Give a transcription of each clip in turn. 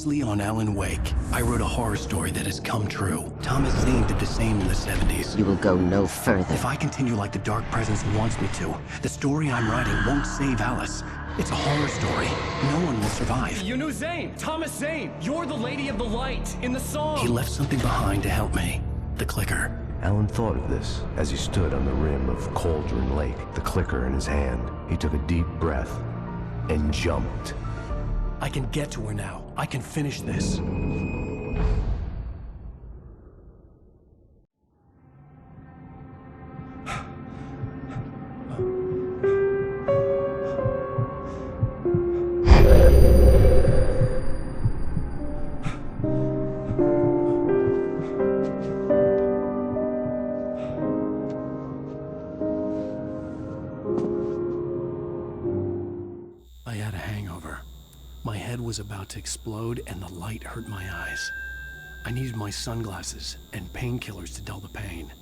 loosely on Alan Wake. I wrote a horror story that has come true. Thomas Zane did the same in the 70s. You will go no further. If I continue like the Dark Presence wants me to, the story I'm writing won't save Alice. It's a horror story. No one will survive. You knew Zane! Thomas Zane! You're the Lady of the Light in the song! He left something behind to help me. The clicker. Alan thought of this as he stood on the rim of Cauldron Lake, the clicker in his hand. He took a deep breath and jumped. I can get to her now. I can finish this. I had a hangover. My head was about to explode and the light hurt my eyes. I needed my sunglasses and painkillers to dull the pain.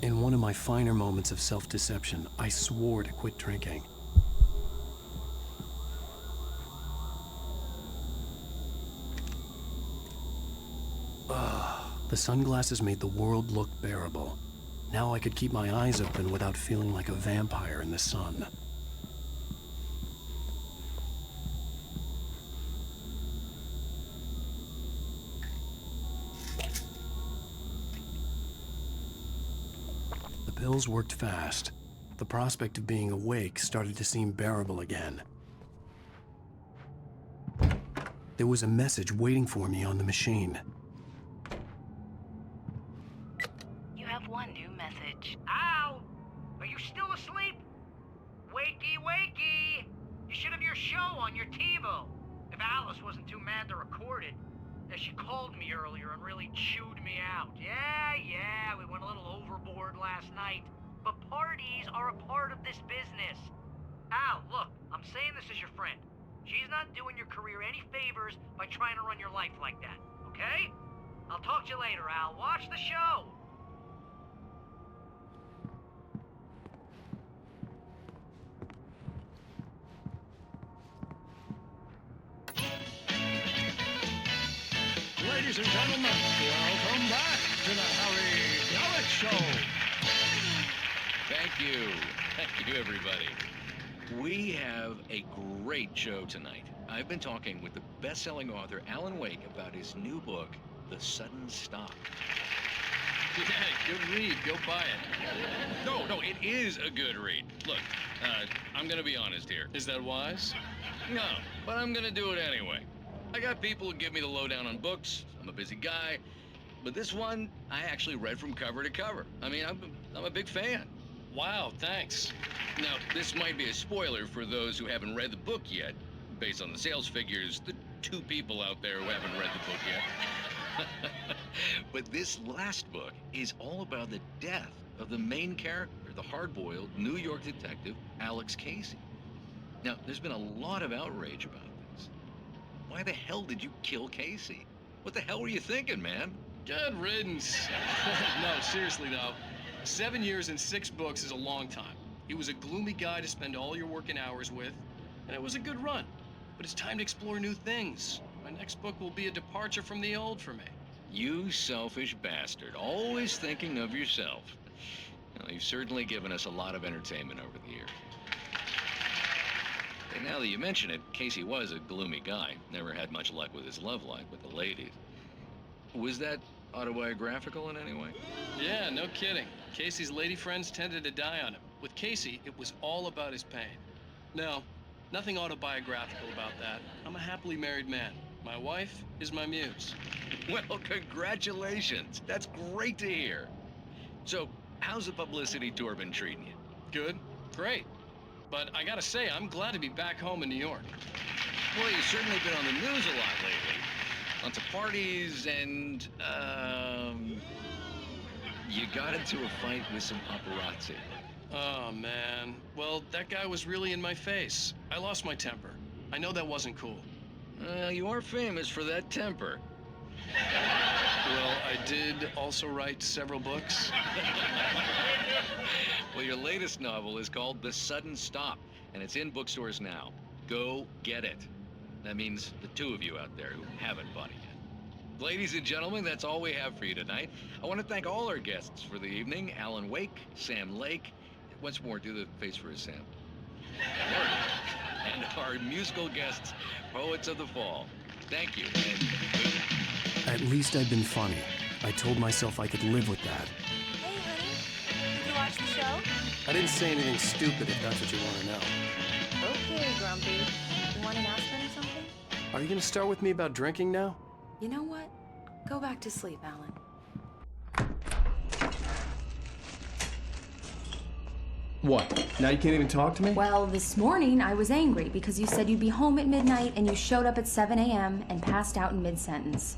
In one of my finer moments of self-deception, I swore to quit drinking. The sunglasses made the world look bearable. Now I could keep my eyes open without feeling like a vampire in the sun. The pills worked fast. The prospect of being awake started to seem bearable again. There was a message waiting for me on the machine. You have one new message. Al! Are you still asleep? Wakey, wakey! You should have your show on your TiVo. If Alice wasn't too mad to record it. She called me earlier and really chewed me out. Yeah, we went a little overboard last night. But parties are a part of this business. Al, look, I'm saying this as your friend. She's not doing your career any favors by trying to run your life like that, okay? I'll talk to you later, Al. Watch the show. Ladies and gentlemen, welcome back to the Harry Gallic Show. Thank you. Thank you, everybody. We have a great show tonight. I've been talking with the best-selling author Alan Wake about his new book, The Sudden Stop. Yeah, good read. Go buy it. No, it is a good read. Look, I'm gonna be honest here. Is that wise? No, but I'm gonna do it anyway. I got people who give me the lowdown on books. I'm a busy guy. But this one, I actually read from cover to cover. I mean, I'm a big fan. Wow, thanks. Now, this might be a spoiler for those who haven't read the book yet. Based on the sales figures, the 2 people out there who haven't read the book yet. But this last book is all about the death of the main character, the hard-boiled New York detective, Alex Casey. Now, there's been a lot of outrage about this. Why the hell did you kill Casey? What the hell were you thinking, man? Good riddance. No, seriously though. 7 years and 6 books is a long time. He was a gloomy guy to spend all your working hours with, and it was a good run. But it's time to explore new things. My next book will be a departure from the old for me. You selfish bastard, always thinking of yourself. Well, you've certainly given us a lot of entertainment over the years. And now that you mention it, Casey was a gloomy guy. Never had much luck with his love life with the ladies. Was that autobiographical in any way? Yeah, no kidding. Casey's lady friends tended to die on him. With Casey, it was all about his pain. No, nothing autobiographical about that. I'm a happily married man. My wife is my muse. Well, congratulations. That's great to hear. So, how's the publicity tour been treating you? Good, great. But I gotta say, I'm glad to be back home in New York. Well, you've certainly been on the news a lot lately. Lots of parties and, you got into a fight with some paparazzi. Oh, man. Well, that guy was really in my face. I lost my temper. I know that wasn't cool. You are famous for that temper. Well, I did also write several books. Well, your latest novel is called The Sudden Stop, and it's in bookstores now. Go get it. That means the two of you out there who haven't bought it yet. Ladies and gentlemen, that's all we have for you tonight. I want to thank all our guests for the evening. Alan Wake, Sam Lake. Once more, do the face for his Sam. And our musical guests, Poets of the Fall. Thank you, and good night. At least I'd been funny. I told myself I could live with that. Hey, honey. Did you watch the show? I didn't say anything stupid if that's what you want to know. Okay, Grumpy. You want an aspirin or something? Are you going to start with me about drinking now? You know what? Go back to sleep, Alan. What? Now you can't even talk to me? Well, this morning I was angry because you said you'd be home at midnight and you showed up at 7 a.m. and passed out in mid-sentence.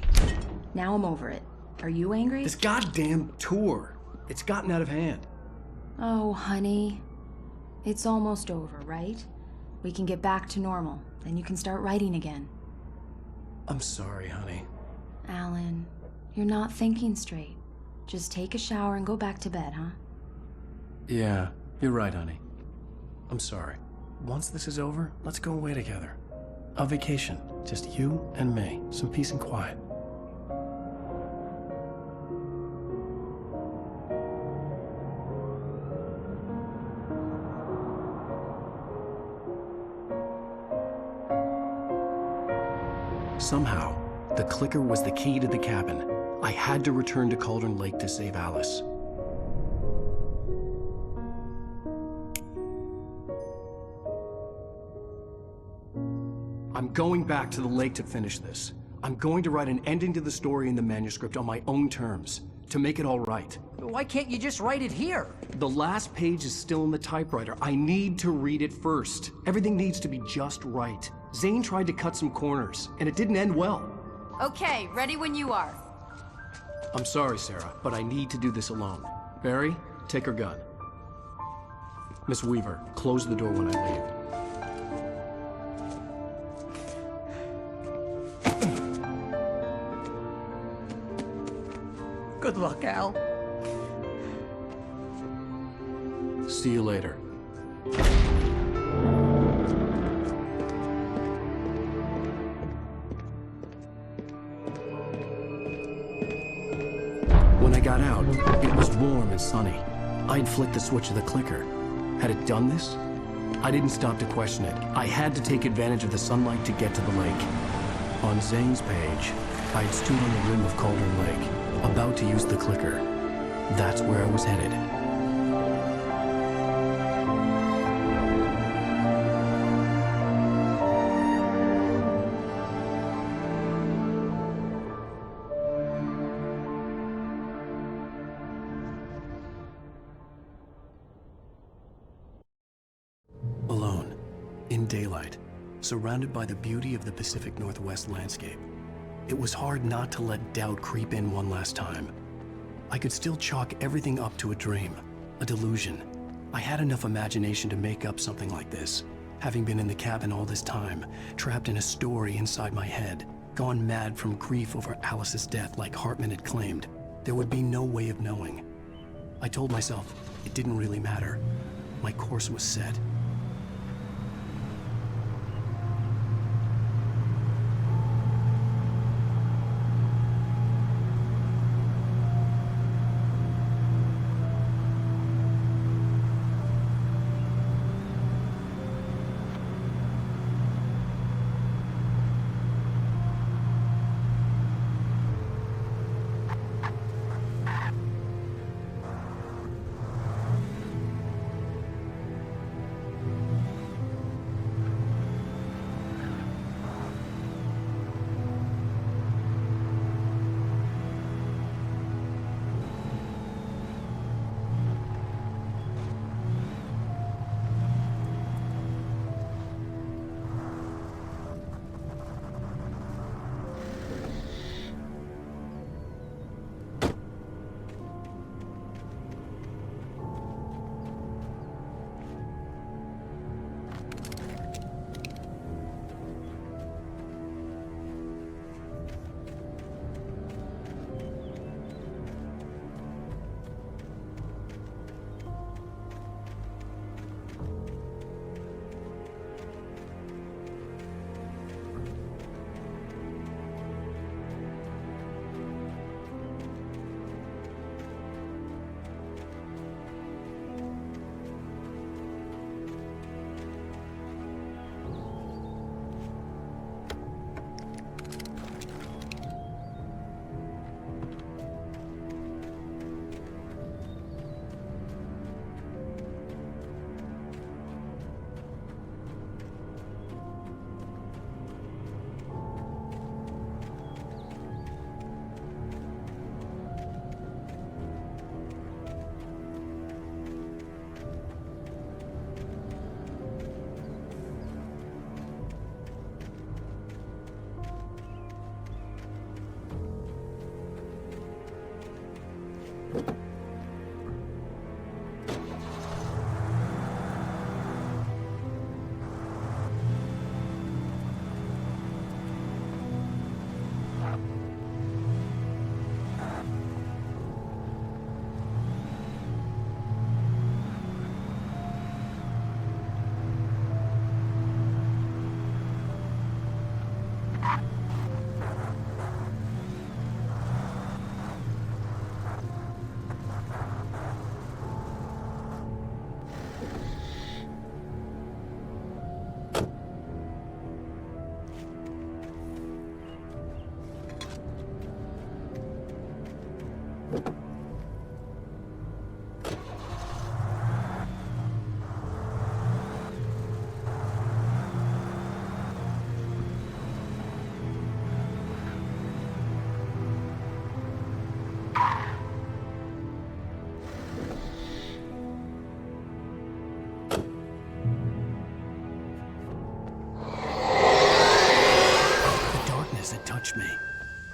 Now I'm over it. Are you angry? This goddamn tour. It's gotten out of hand. Oh, honey. It's almost over, right? We can get back to normal. Then you can start writing again. I'm sorry, honey. Alan, you're not thinking straight. Just take a shower and go back to bed, huh? Yeah, you're right, honey. I'm sorry. Once this is over, let's go away together. A vacation. Just you and me. Some peace and quiet. Somehow, the clicker was the key to the cabin. I had to return to Cauldron Lake to save Alice. I'm going back to the lake to finish this. I'm going to write an ending to the story in the manuscript on my own terms, to make it all right. Why can't you just write it here? The last page is still in the typewriter. I need to read it first. Everything needs to be just right. Zane tried to cut some corners, and it didn't end well. Okay, ready when you are. I'm sorry, Sarah, but I need to do this alone. Barry, take her gun. Miss Weaver, close the door when I leave. Good luck, Al. See you later. When I got out, it was warm and sunny. I'd flicked the switch of the clicker. Had it done this? I didn't stop to question it. I had to take advantage of the sunlight to get to the lake. On Zane's page, I'd stood on the rim of Cauldron Lake, about to use the clicker. That's where I was headed. Alone, in daylight, surrounded by the beauty of the Pacific Northwest landscape. It was hard not to let doubt creep in one last time. I could still chalk everything up to a dream, a delusion. I had enough imagination to make up something like this, having been in the cabin all this time, trapped in a story inside my head, gone mad from grief over Alice's death like Hartman had claimed. There would be no way of knowing. I told myself it didn't really matter. My course was set.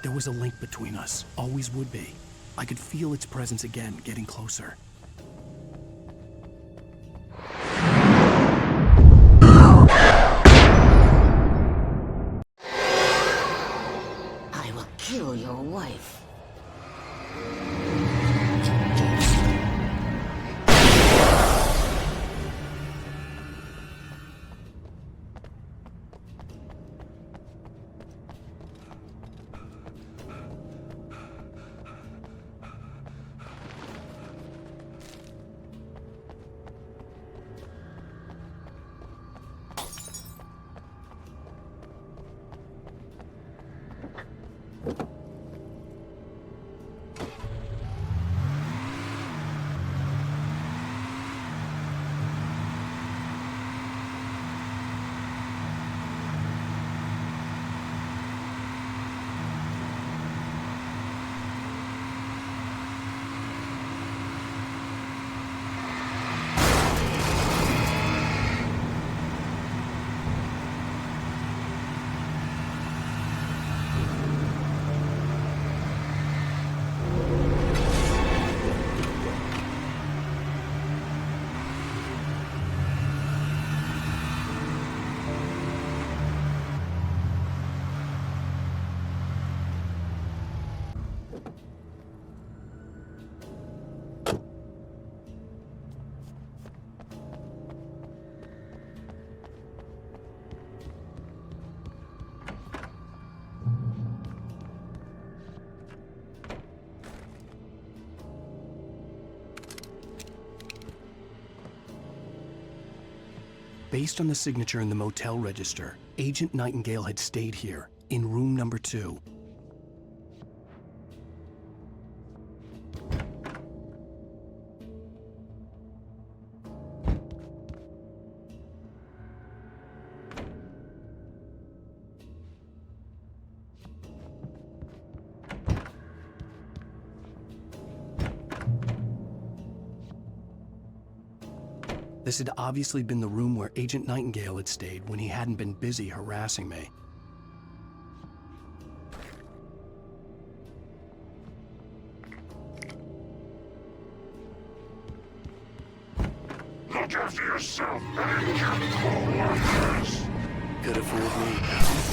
There was a link between us, always would be. I could feel its presence again, getting closer. I will kill your wife. Based on the signature in the motel register, Agent Nightingale had stayed here, in room number 2. This had obviously been the room where Agent Nightingale had stayed when he hadn't been busy harassing me. Look after yourself, man. You're co-workers. Could have fooled me, pal.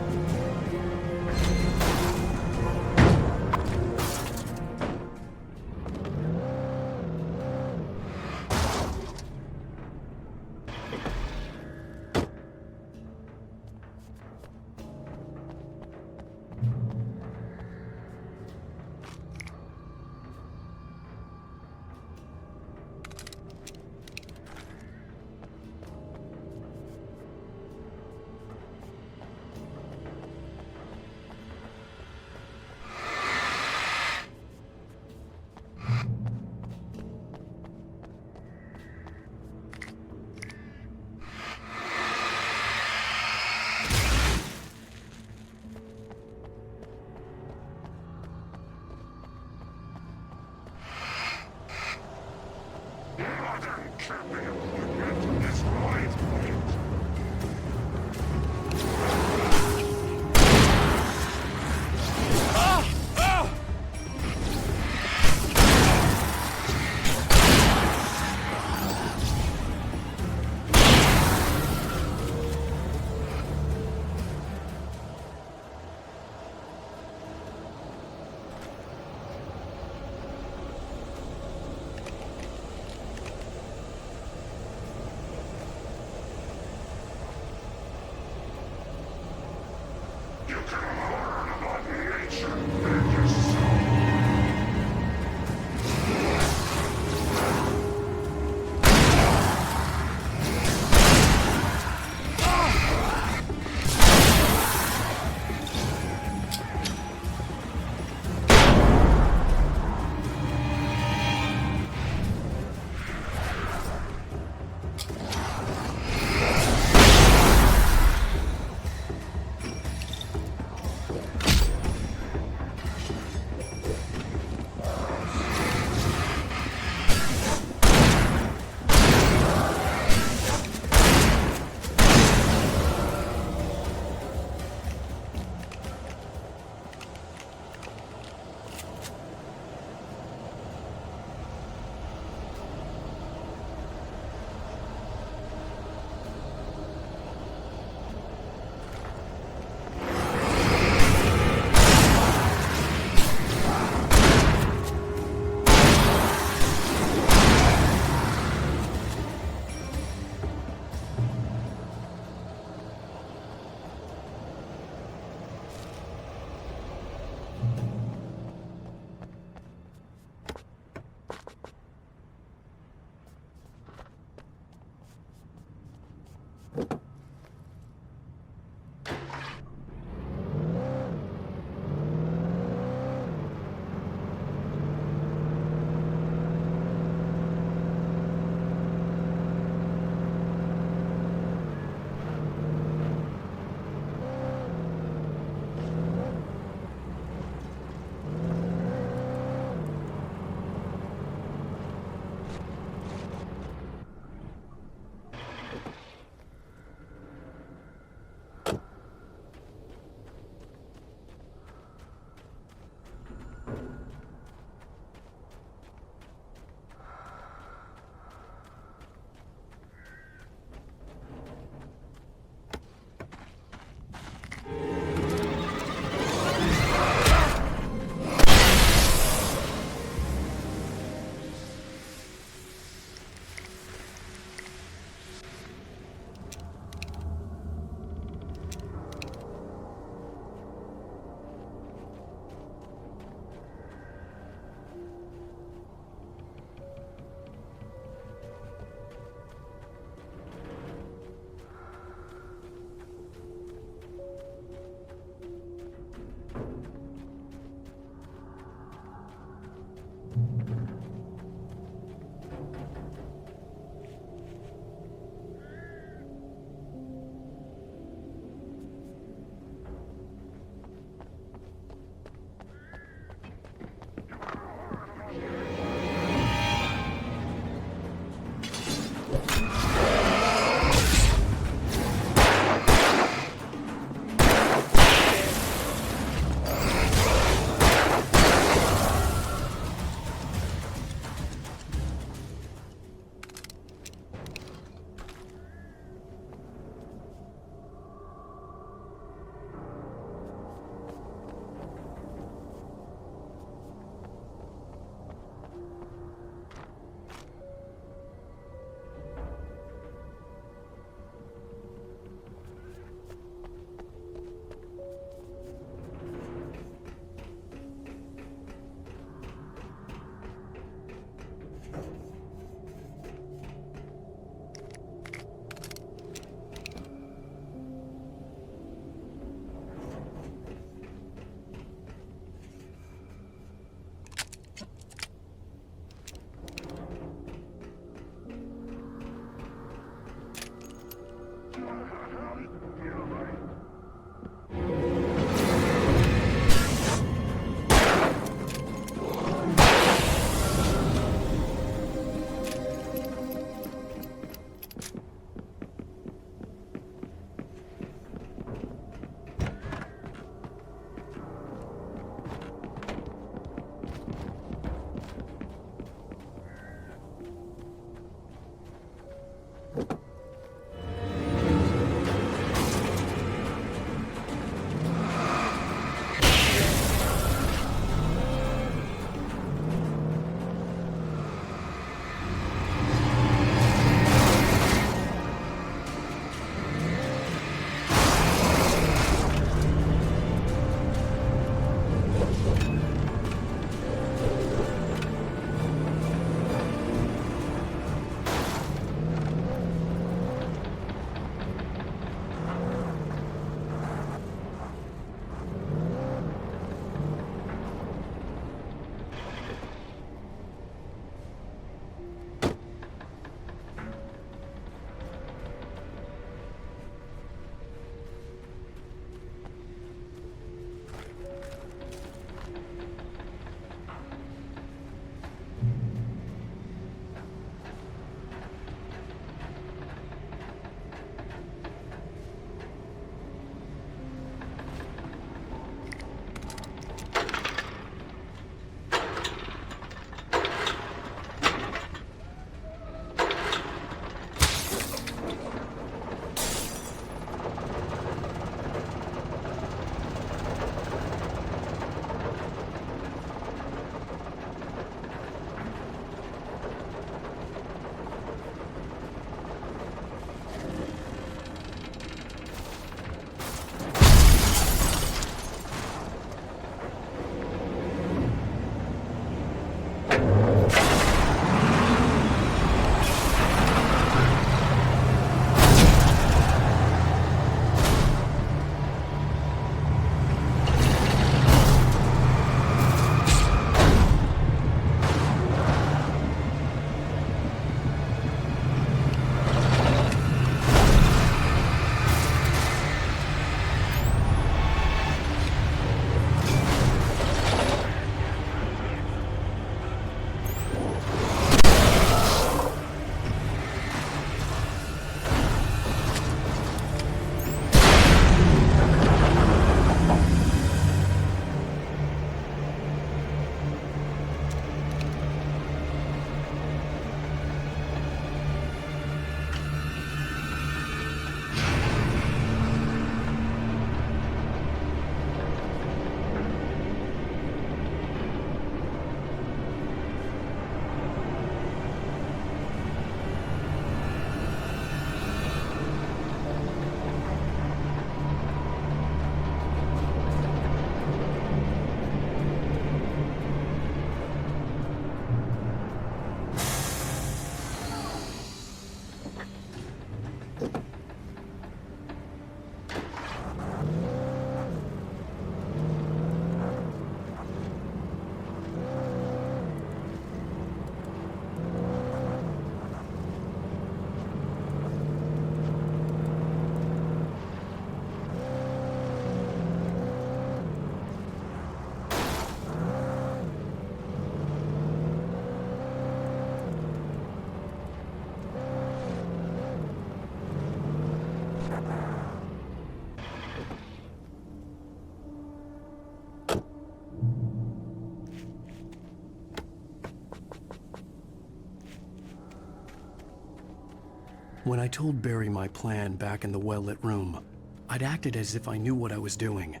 When I told Barry my plan back in the well-lit room, I'd acted as if I knew what I was doing.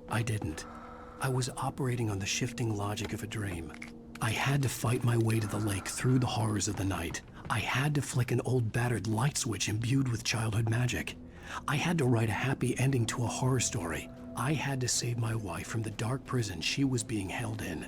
I didn't. I was operating on the shifting logic of a dream. I had to fight my way to the lake through the horrors of the night. I had to flick an old battered light switch imbued with childhood magic. I had to write a happy ending to a horror story. I had to save my wife from the dark prison she was being held in.